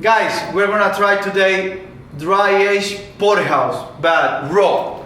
Guys, we're gonna try today dry aged porterhouse, but raw.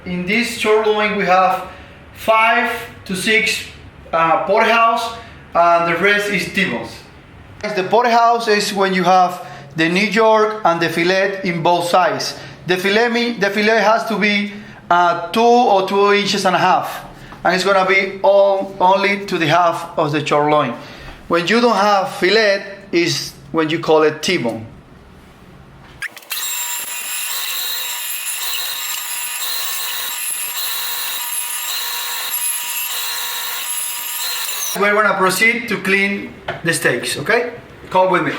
In this sirloin we have 5 to 6 porterhouse, and the rest is T-bones. The porterhouse is when you have the New York and the fillet in both sides. The fillet has to be 2 or 2 inches and a half, and it's gonna be only to the half of the sirloin. When you don't have fillet is when you call it T-bone. We're gonna proceed to clean the steaks, okay? Come with me.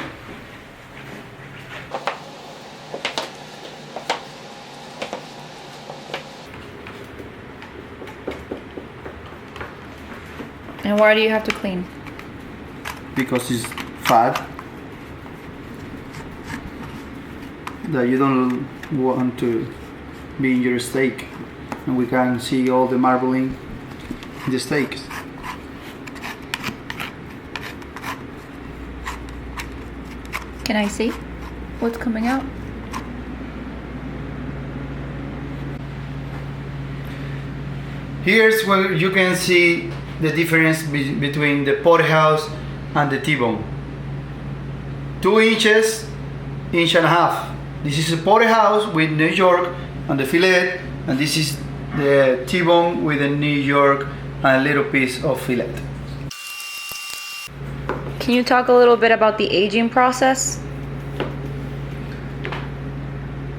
And why do you have to clean? Because it's fat that you don't want to be in your steak, and we can see all the marbling in the steaks. Can I see what's coming out? Here's where you can see the difference between the porterhouse and the T-bone. 2 inches, inch and a half. This is a porterhouse with New York and the fillet, and this is the T-bone with the New York and a little piece of fillet. Can you talk a little bit about the aging process?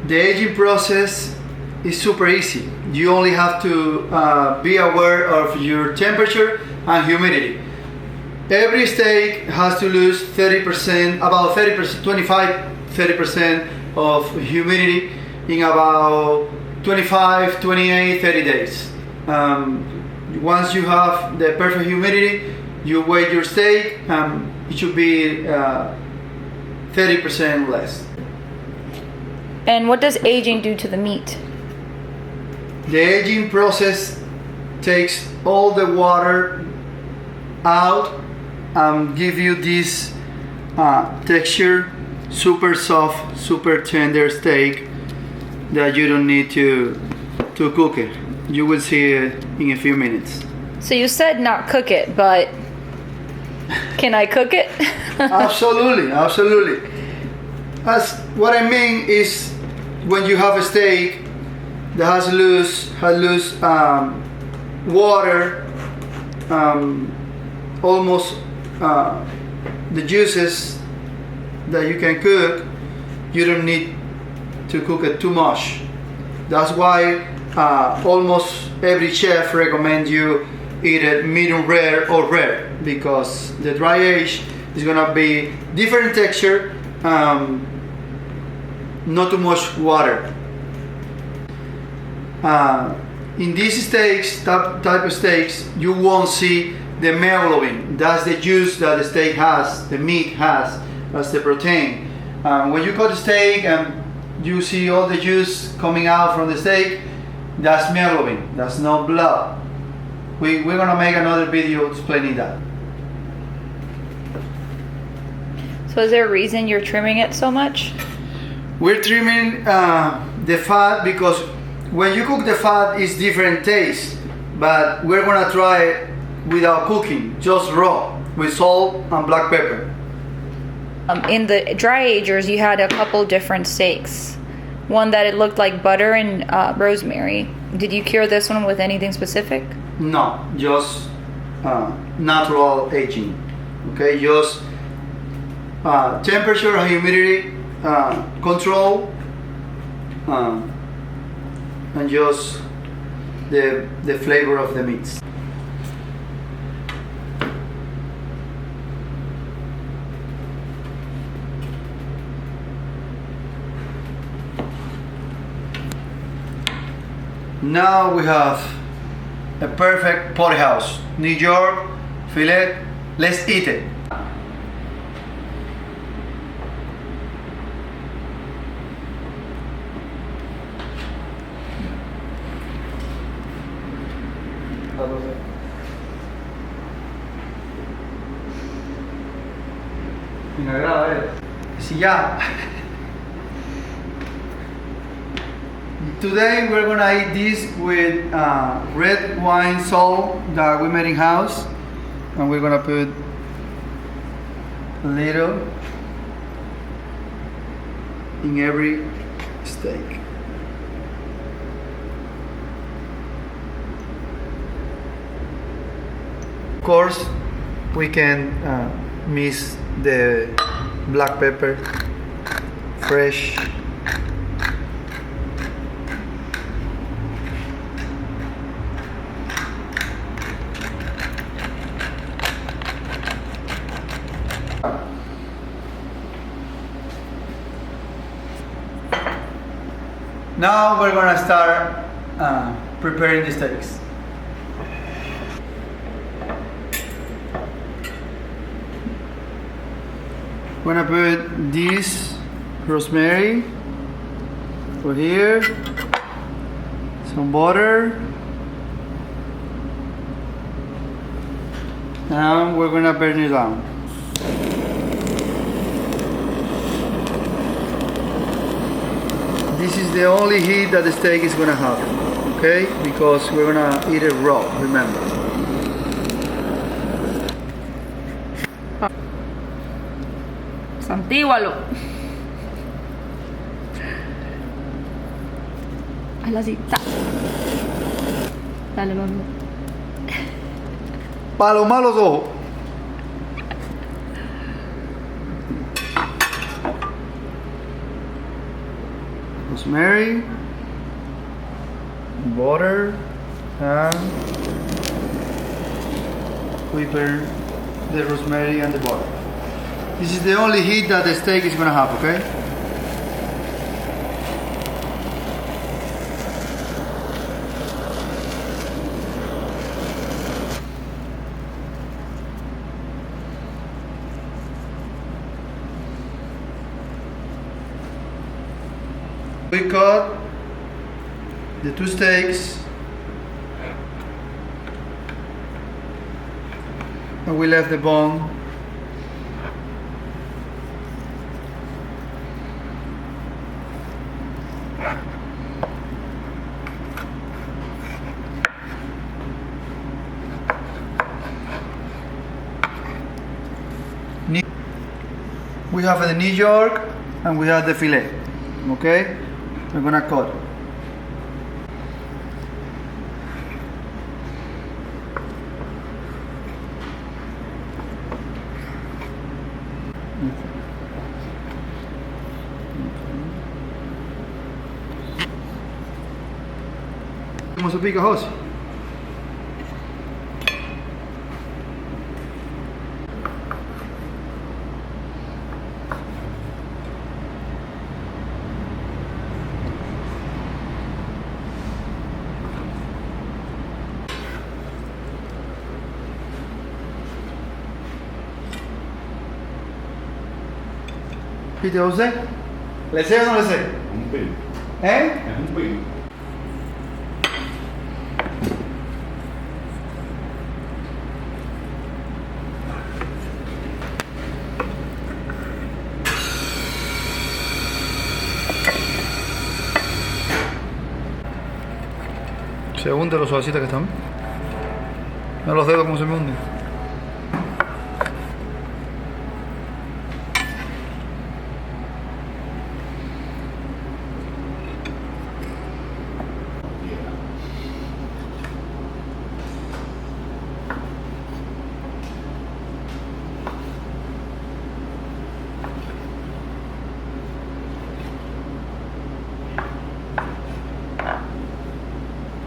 The aging process is super easy. You only have to be aware of your temperature and humidity. Every steak has to lose 30%, about 30%, 30% of humidity in about 25, 28, 30 days. Once you have the perfect humidity, you weigh your steak, it should be 30% less. And what does aging do to the meat? The aging process takes all the water out and give you this texture, super soft, super tender steak that you don't need to cook it. You will see it in a few minutes. So you said not cook it, but can I cook it? Absolutely, absolutely. As what I mean is, when you have a steak that has loose water, almost the juices that you can cook, you don't need to cook it too much. That's why almost every chef recommends you eat it medium rare or rare, because the dry age is gonna be different texture, not too much water. In these steaks, type of steaks, you won't see the myoglobin. That's the juice that the steak has, the meat has, as the protein. When you cut the steak and you see all the juice coming out from the steak, that's myoglobin, that's not blood. We're gonna make another video explaining that. So is there a reason you're trimming it so much? We're trimming the fat because when you cook the fat, it's different taste, but we're gonna try it without cooking, just raw, with salt and black pepper. In the dry agers, you had a couple different steaks. One that it looked like butter and rosemary. Did you cure this one with anything specific? No, just natural aging. Okay, just temperature and humidity control, and just the flavor of the meats. Now we have a perfect porterhouse. New York filet. Let's eat it. Me agrada, sí, ya. Today we're gonna eat this with red wine salt that we made in house, and we're gonna put a little in every steak. Of course, we can mix the black pepper, fresh. Now we're gonna start preparing the steaks. We're gonna put this rosemary over here, some butter, and we're gonna burn it down. This is the only heat that the steak is gonna have, okay? Because we're gonna eat it raw, remember. Santígualo. Hazla así. Dale, mami. Para los malos ojos. Rosemary, butter, and we burn the rosemary and the butter. This is the only heat that the steak is gonna have, okay? We cut the two steaks and we left the bone. We have the New York and we have the filet, okay? We're gonna cut. ¿Cómo se pica, José? ¿Viste, José? ¿Le sé o no le sé? Un pin. ¿Eh? Es un pin. Se hunde lo suavecita que están. Mira los dedos como se me hunden.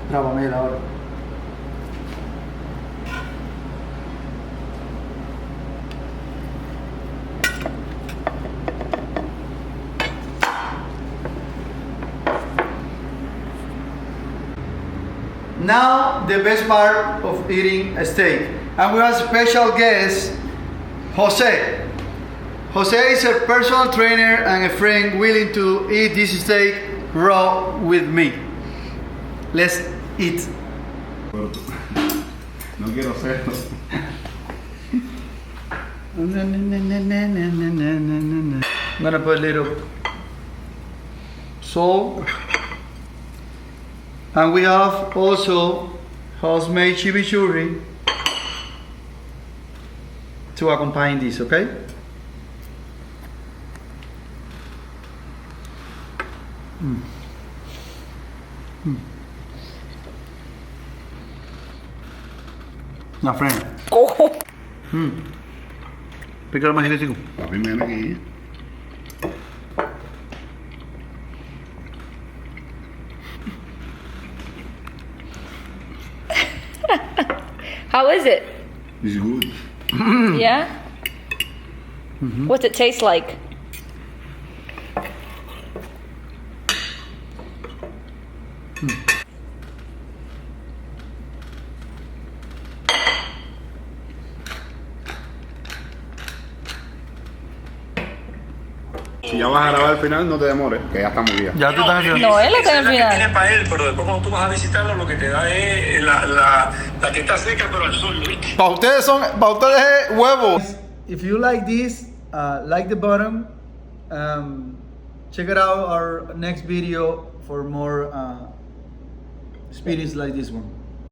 Trábame él ahora. Now the best part of eating a steak, and we have a special guest, Jose. Jose is a personal trainer and a friend willing to eat this steak raw with me. Let's eat. No quiero hacerlo. I'm gonna put a little salt, and we have also house-made chimichurri to accompany this, okay? Una frena. Oh. Pícalo más eléctrico. La primera aquí. How is it? It's good. Yeah? What's it taste like? Si ya vas a grabar al final, no te demores, que ya estamos bien. Ya tú estás haciendo. No, él está en el Esa es la que final. tiene para él, pero después cuando tú vas a visitarlo, lo que te da es la que está seca, pero al sol, ¿viste? Para ustedes es huevo. If you like this, like the button. Check it out our next video for more experience like this one.